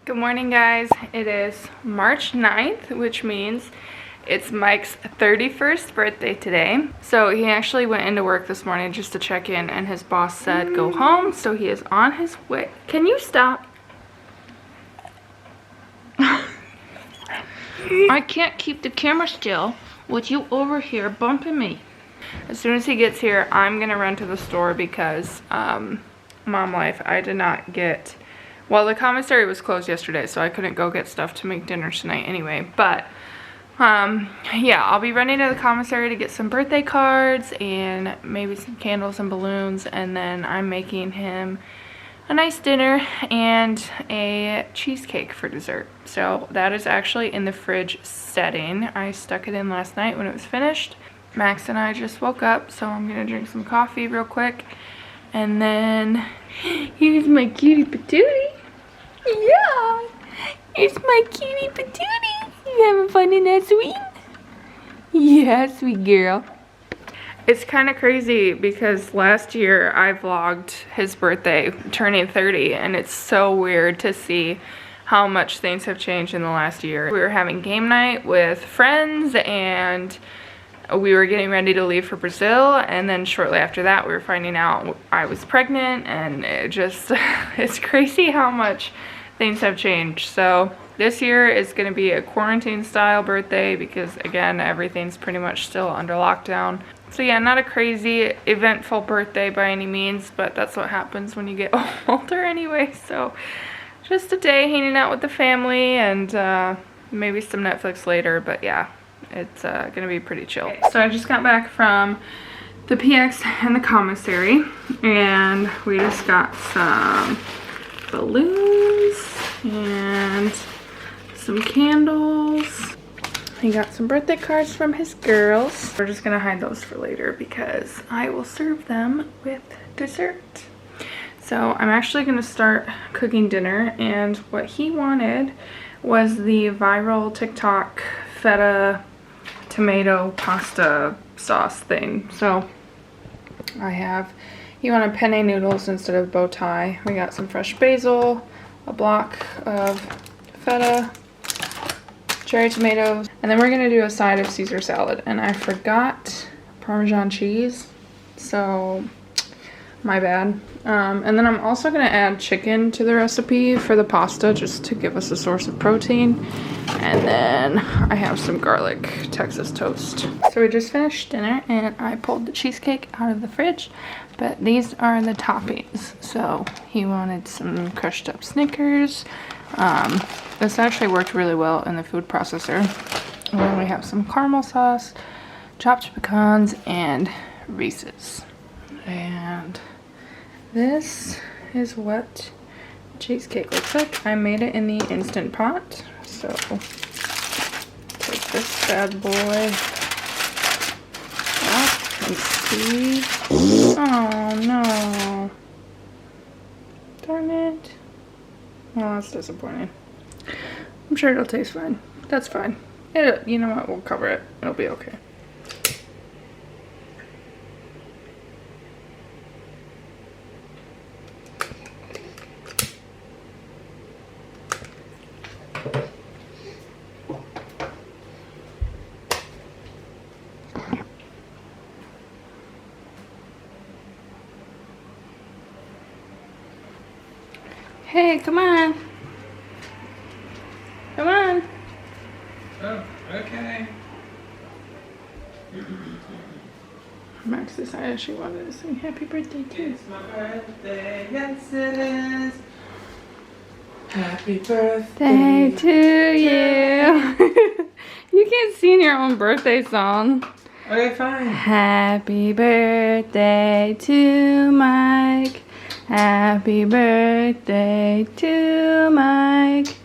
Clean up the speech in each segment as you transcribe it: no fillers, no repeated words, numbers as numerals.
Good morning, guys. It is March 9th, which means it's Mike's 31st birthday today. So he actually went into work this morning just to check in, and his boss said go home, so he is on his way. Can you stop? I can't keep the camera still with you over here bumping me. As soon as he gets here, I'm gonna run to the store because mom life, I did not get, well, the commissary was closed yesterday, so I couldn't go get stuff to make dinner tonight anyway. But yeah, I'll be running to the commissary to get some birthday cards and maybe some candles and balloons, and then I'm making him a nice dinner and a cheesecake for dessert. So that is actually in the fridge setting. I stuck it in last night when it was finished. Max and I just woke up, so I'm gonna drink some coffee real quick. And then here's my cutie patootie. Yeah, here's my cutie patootie. You having fun in that swing? Yeah, sweet girl. It's kind of crazy because last year I vlogged his birthday, turning 30, and it's so weird to see how much things have changed in the last year. We were having game night with friends, and we were getting ready to leave for Brazil, and then shortly after that we were finding out I was pregnant, and it just it's crazy how much things have changed. So this year is going to be a quarantine style birthday because, again, everything's pretty much still under lockdown. So yeah, not a crazy eventful birthday by any means, but that's what happens when you get older anyway. So just a day hanging out with the family, and maybe some Netflix later, but yeah, it's gonna be pretty chill. So I just got back from the PX and the commissary, and we just got some balloons and some candles. He got some birthday cards from his girls. We're just gonna hide those for later because I will serve them with dessert. So I'm actually gonna start cooking dinner, and what he wanted was the viral TikTok feta tomato pasta sauce thing. So he wanted penne noodles instead of bow tie. We got some fresh basil, a block of feta, cherry tomatoes, and then we're gonna do a side of Caesar salad. And I forgot Parmesan cheese, so my bad. And then I'm also gonna add chicken to the recipe for the pasta just to give us a source of protein. And then I have some garlic Texas toast. So we just finished dinner, and I pulled the cheesecake out of the fridge, but these are the toppings. So he wanted some crushed up Snickers. This actually worked really well in the food processor. And then we have some caramel sauce, chopped pecans, and Reese's. And this is what cheesecake looks like. I made it in the Instant Pot. So take this bad boy up and see. Oh no. Darn it. Well, that's disappointing. I'm sure it'll taste fine. That's fine. You know what? We'll cover it. It'll be okay. Hey, come on. Come on. Oh, okay. Max decided she wanted to sing happy birthday too. It's my birthday, yes it is. Happy birthday Day to you. You can't sing your own birthday song. Okay, fine. Happy birthday to Mike. Happy birthday to Mike.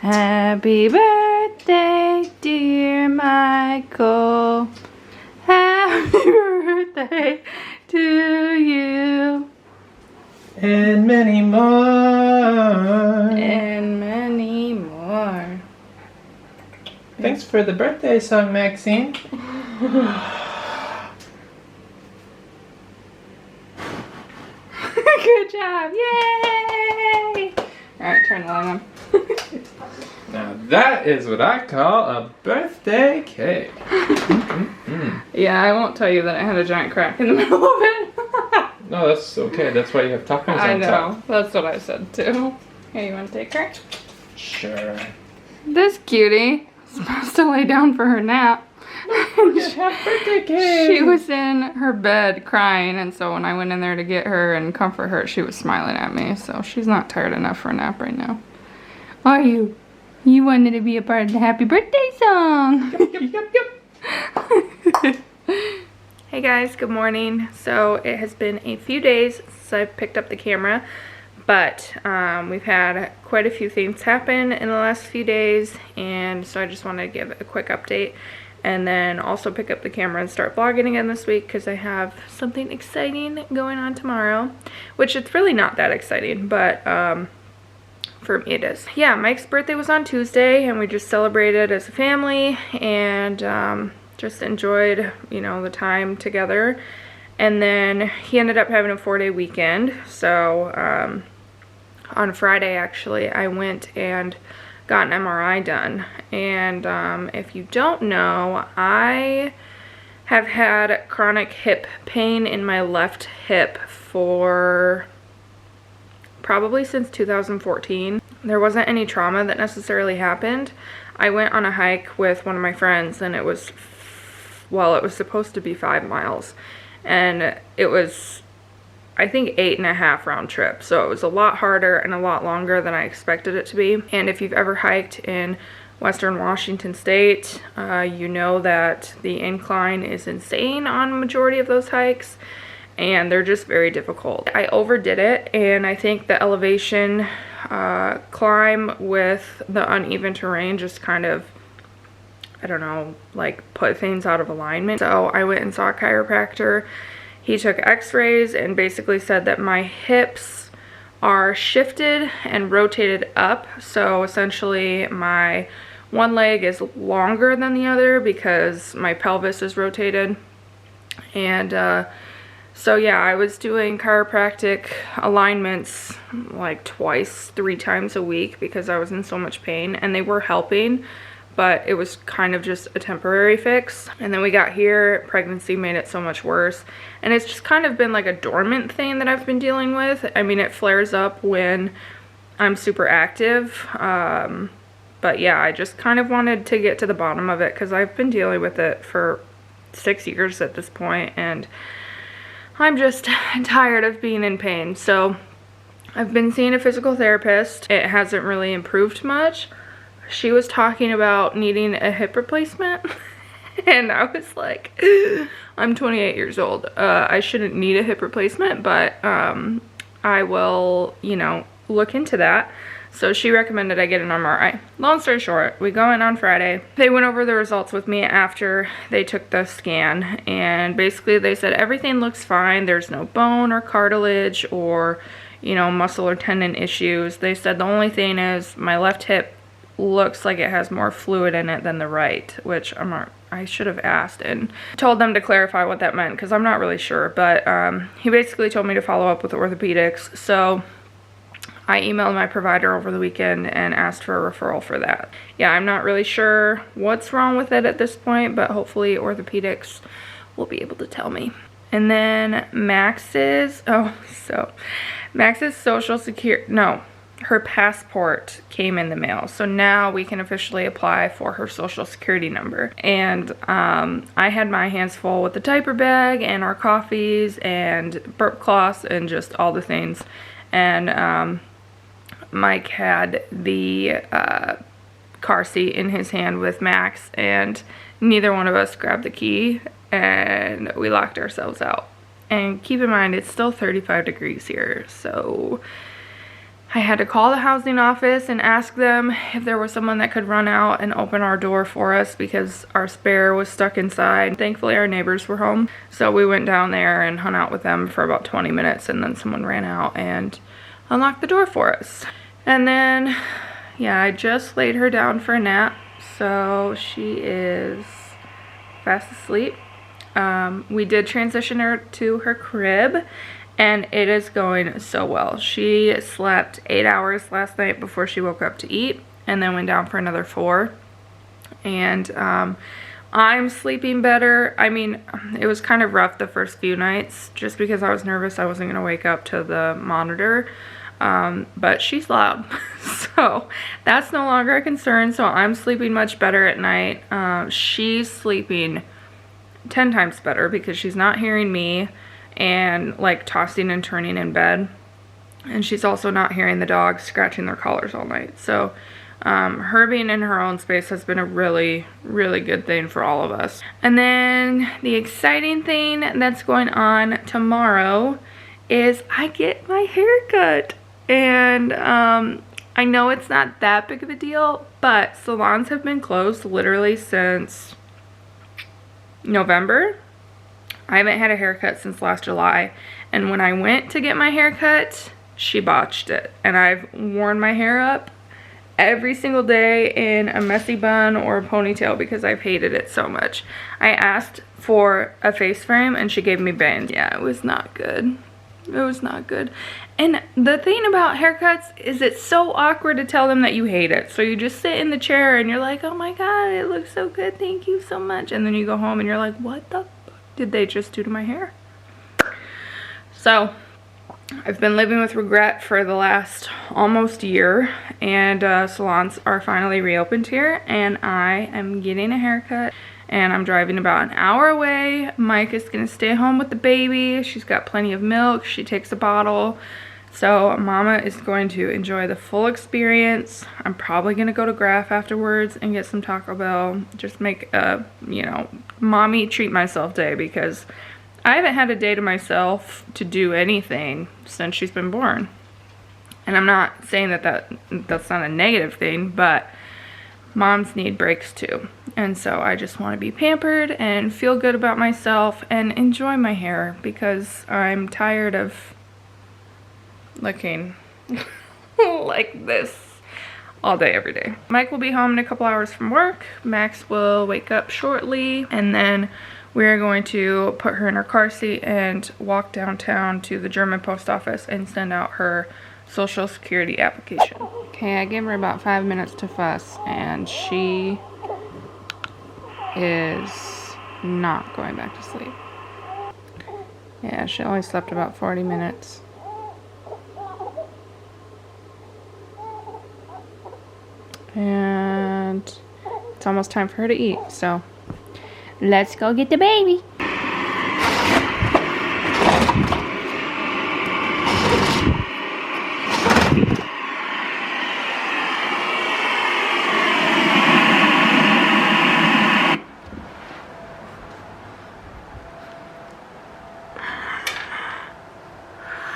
Happy birthday, dear Michael. Happy birthday to you. And many more. And many more. Thanks for the birthday song, Maxine. Good job. Yay! Alright, turn the light on. Now that is what I call a birthday cake. Yeah, I won't tell you that I had a giant crack in the middle of it. No, that's okay. That's why you have toppings I on know. top. That's what I said too. Here, you want to take her? Sure. This cutie is supposed to lay down for her nap. Have birthday cake. She was in her bed crying, and so when I went in there to get her and comfort her, she was smiling at me. So she's not tired enough for a nap right now. Are you? You wanted to be a part of the happy birthday song. Yep. Hey guys, good morning. So it has been a few days since I picked up the camera, but we've had quite a few things happen in the last few days, and so I just wanted to give a quick update and then also pick up the camera and start vlogging again this week because I have something exciting going on tomorrow, which it's really not that exciting, but for me it is. Yeah, Mike's birthday was on Tuesday and we just celebrated as a family and just enjoyed, you know, the time together. And then he ended up having a 4-day weekend. So on Friday actually I went and got an MRI done. And if you don't know, I have had chronic hip pain in my left hip for probably since 2014. There wasn't any trauma that necessarily happened. I went on a hike with one of my friends and it was, well, it was supposed to be 5 miles and it was, I think, 8.5 round trip. So it was a lot harder and a lot longer than I expected it to be. And if you've ever hiked in Western Washington State, you know that the incline is insane on a majority of those hikes and they're just very difficult. I overdid it, and I think the elevation climb with the uneven terrain just kind of, I don't know, like put things out of alignment. So I went and saw a chiropractor. He took x-rays and basically said that my hips are shifted and rotated up. So essentially my one leg is longer than the other because my pelvis is rotated. And so yeah, I was doing chiropractic alignments like twice, 3 times a week because I was in so much pain, and they were helping, but it was kind of just a temporary fix. And then we got here, pregnancy made it so much worse, and it's just kind of been like a dormant thing that I've been dealing with. I mean, it flares up when I'm super active, but yeah, I just kind of wanted to get to the bottom of it because I've been dealing with it for 6 years at this point, and I'm just tired of being in pain. So I've been seeing a physical therapist. It hasn't really improved much. She was talking about needing a hip replacement and I was like, I'm 28 years old. I shouldn't need a hip replacement, but I will, you know, look into that. So she recommended I get an MRI. Long story short, we go in on Friday. They went over the results with me after they took the scan, and basically they said everything looks fine. There's no bone or cartilage or, you know, muscle or tendon issues. They said the only thing is my left hip looks like it has more fluid in it than the right, which I should have asked and told them to clarify what that meant because I'm not really sure. But he basically told me to follow up with orthopedics. So I emailed my provider over the weekend and asked for a referral for that. Yeah, I'm not really sure what's wrong with it at this point, but hopefully orthopedics will be able to tell me. And then Max's social security, no, her passport came in the mail. So now we can officially apply for her social security number. And I had my hands full with the diaper bag and our coffees and burp cloths and just all the things. And Mike had the car seat in his hand with Max, and neither one of us grabbed the key, and we locked ourselves out. And keep in mind, it's still 35 degrees here, so I had to call the housing office and ask them if there was someone that could run out and open our door for us because our spare was stuck inside. Thankfully, our neighbors were home, so we went down there and hung out with them for about 20 minutes, and then someone ran out and unlocked the door for us. And then, yeah, I just laid her down for a nap, so she is fast asleep. We did transition her to her crib, and it is going so well. She slept 8 hours last night before she woke up to eat, and then went down for another 4. And I'm sleeping better. I mean, it was kind of rough the first few nights just because I was nervous I wasn't gonna wake up to the monitor. But she's loud, so that's no longer a concern. So I'm sleeping much better at night. She's sleeping 10 times better because she's not hearing me and like tossing and turning in bed. And she's also not hearing the dogs scratching their collars all night. So her being in her own space has been a really, really good thing for all of us. And then the exciting thing that's going on tomorrow is I get my hair cut. And I know it's not that big of a deal, but salons have been closed literally since November. I haven't had a haircut since last July. And when I went to get my haircut, she botched it. And I've worn my hair up every single day in a messy bun or a ponytail because I've hated it so much. I asked for a face frame and she gave me bangs. Yeah, it was not good. It was not good. And the thing about haircuts is it's so awkward to tell them that you hate it. So you just sit in the chair and you're like, oh my god, it looks so good, thank you so much. And then you go home and you're like, what the fuck did they just do to my hair? So I've been living with regret for the last almost year, and salons are finally reopened here, and I am getting a haircut. And I'm driving about an hour away. Mike is gonna stay home with the baby. She's got plenty of milk. She takes a bottle. So Mama is going to enjoy the full experience. I'm probably gonna go to Graf afterwards and get some Taco Bell. Just make a, you know, mommy treat myself day because I haven't had a day to myself to do anything since she's been born. And I'm not saying that's not a negative thing, but moms need breaks too. And so I just want to be pampered and feel good about myself and enjoy my hair because I'm tired of looking like this all day, every day. Mike will be home in a couple hours from work. Max will wake up shortly, and then we're going to put her in her car seat and walk downtown to the German post office and send out her Social Security application. Okay, I gave her about 5 minutes to fuss, and she is not going back to sleep. Yeah, she only slept about 40 minutes. And it's almost time for her to eat, so let's go get the baby.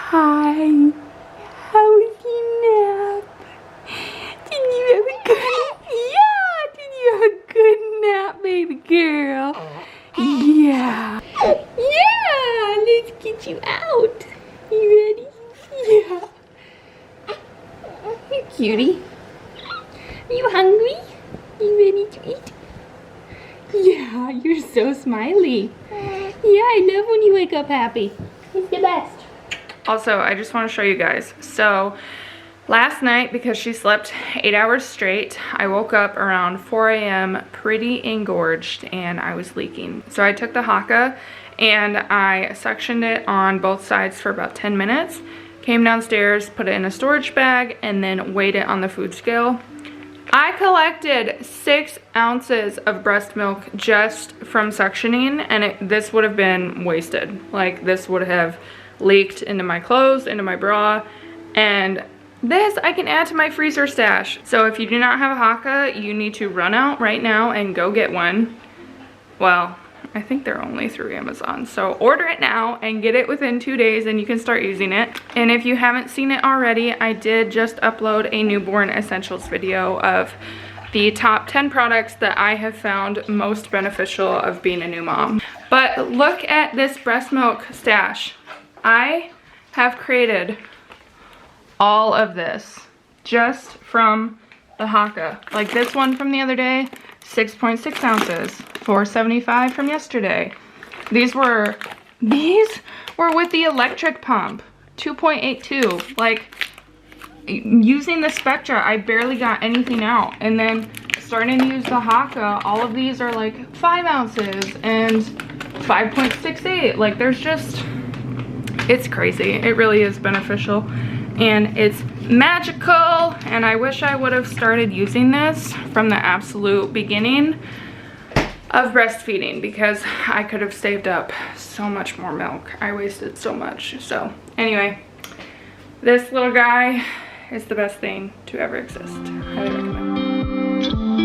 Hi. How was your nap? Did you have a good Did you have a good nap, baby girl? Yeah. Yeah, let's get you out. You ready? Yeah. You cutie. Are you hungry? You ready to eat? Yeah, you're so smiley. Yeah, I love when you wake up happy. It's the best. Also, I just want to show you guys. So last night, because she slept 8 hours straight, I woke up around 4 a.m. pretty engorged and I was leaking. So I took the Haakaa and I suctioned it on both sides for about 10 minutes, came downstairs, put it in a storage bag, and then weighed it on the food scale. I collected 6 ounces of breast milk just from suctioning, and this would have been wasted. Like, this would have leaked into my clothes, into my bra, and this I can add to my freezer stash. So if you do not have a Haakaa, you need to run out right now and go get one. Well, I think they're only through Amazon. So order it now and get it within 2 days and you can start using it. And if you haven't seen it already, I did just upload a newborn essentials video of the top 10 products that I have found most beneficial of being a new mom. But look at this breast milk stash. I have created all of this just from the Haakaa. Like this one from the other day, 6.6 ounces, $4.75 from yesterday. These were with the electric pump, 2.82. Like, using the Spectra, I barely got anything out. And then starting to use the Haka, all of these are like 5 ounces and 5.68. Like there's just, it's crazy. It really is beneficial and it's magical. And I wish I would have started using this from the absolute beginning of breastfeeding, because I could have saved up so much more milk. I wasted so much. So anyway, this little guy is the best thing to ever exist. Highly recommend.